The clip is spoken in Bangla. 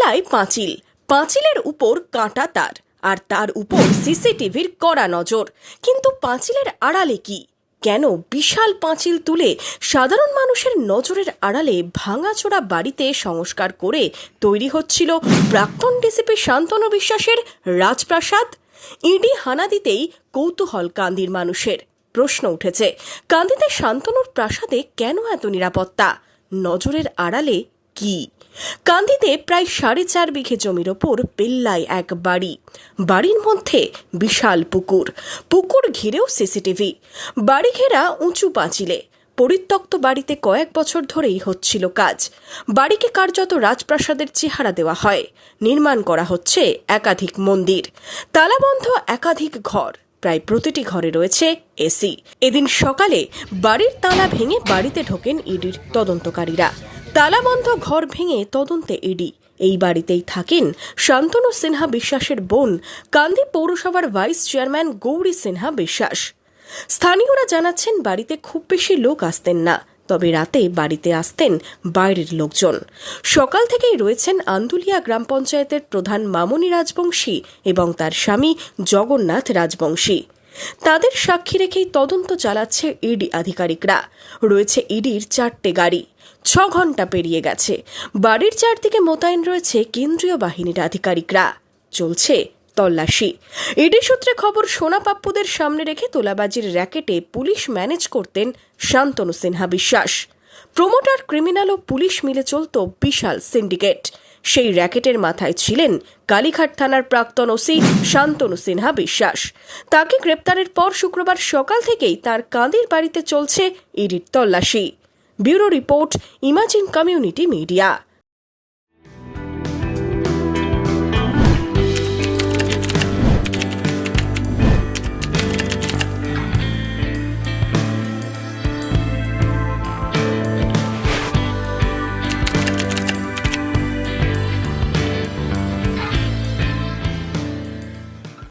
বেল্লায় পাঁচিল, পাঁচিলের উপর কাঁটা তার, আর তার উপর সিসিটিভির কড়া নজর। কিন্তু পাঁচিলের আড়ালে কি? কেন বিশাল পাঁচিল তুলে সাধারণ মানুষের নজরের আড়ালে ভাঙাচোরা বাড়িতে সংস্কার করে তৈরি হচ্ছিল প্রাক্তন ডিসিপি শান্তনু বিশ্বাসের রাজপ্রাসাদ? ইডি হানা দিতেই কৌতূহল কান্দির মানুষের। প্রশ্ন উঠেছে, কান্দিতে শান্তনুর প্রাসাদে কেন এত নিরাপত্তা? নজরের আড়ালে কি? কান্দিতে প্রায় 4.5 বিঘে জমির ওপর বেল্লায় এক বাড়ি। বাড়ির মধ্যে বিশাল পুকুর, পুকুর ঘিরেও সিসিটিভি, বাড়ি ঘেরা উঁচু পাঁচিলে। পরিত্যক্ত বাড়িতে কয়েক বছর ধরেই হচ্ছিল কাজ। বাড়িকে কার্যত রাজপ্রাসাদের চেহারা দেওয়া হয়। নির্মাণ করা হচ্ছে একাধিক মন্দির, তালাবন্ধ একাধিক ঘর, প্রায় প্রতিটি ঘরে রয়েছে এসি। এদিন সকালে বাড়ির তালা ভেঙে বাড়িতে ঢোকেন ইডির তদন্তকারীরা। তালাবন্ধ ঘর ভেঙে তদন্তে ইডি। এই বাড়িতেই থাকেন শান্তনু সিনহা বিশ্বাসের বোন, কান্দি পৌরসভার ভাইস চেয়ারম্যান গৌরী সিনহা বিশ্বাস। স্থানীয়রা জানাচ্ছেন, বাড়িতে খুব বেশি লোক আসতেন না, তবে রাতে বাড়িতে আসতেন বাইরের লোকজন। সকাল থেকেই রয়েছেন আন্দুলিয়া গ্রাম পঞ্চায়েতের প্রধান মামনি রাজবংশী এবং তার স্বামী জগন্নাথ রাজবংশী। তাদের সাক্ষী রেখেই তদন্ত চালাচ্ছে ইডি আধিকারিকরা। রয়েছে ইডির 4টে গাড়ি। 6 ঘন্টা পেরিয়ে গেছে। বাড়ির চারদিকে মোতায়েন রয়েছে কেন্দ্রীয় বাহিনীর আধিকারিকরা। চলছে তল্লাশি। ইডি সূত্রে খবর, সোনা পাপ্পুদের সামনে রেখে তোলাবাজির র্যাকেটে পুলিশ ম্যানেজ করতেন শান্তনু সিনহা বিশ্বাস। প্রমোটার, ক্রিমিনাল ও পুলিশ মিলে চলত বিশাল সিন্ডিকেট। সেই র্যাকেটের মাথায় ছিলেন কালীঘাট থানার প্রাক্তন ওসি শান্তনু সিনহা বিশ্বাস। তাকে গ্রেপ্তারের পর শুক্রবার সকাল থেকেই তার কাঁদির বাড়িতে চলছে ইডির তল্লাশি। Bureau report, imagine community media.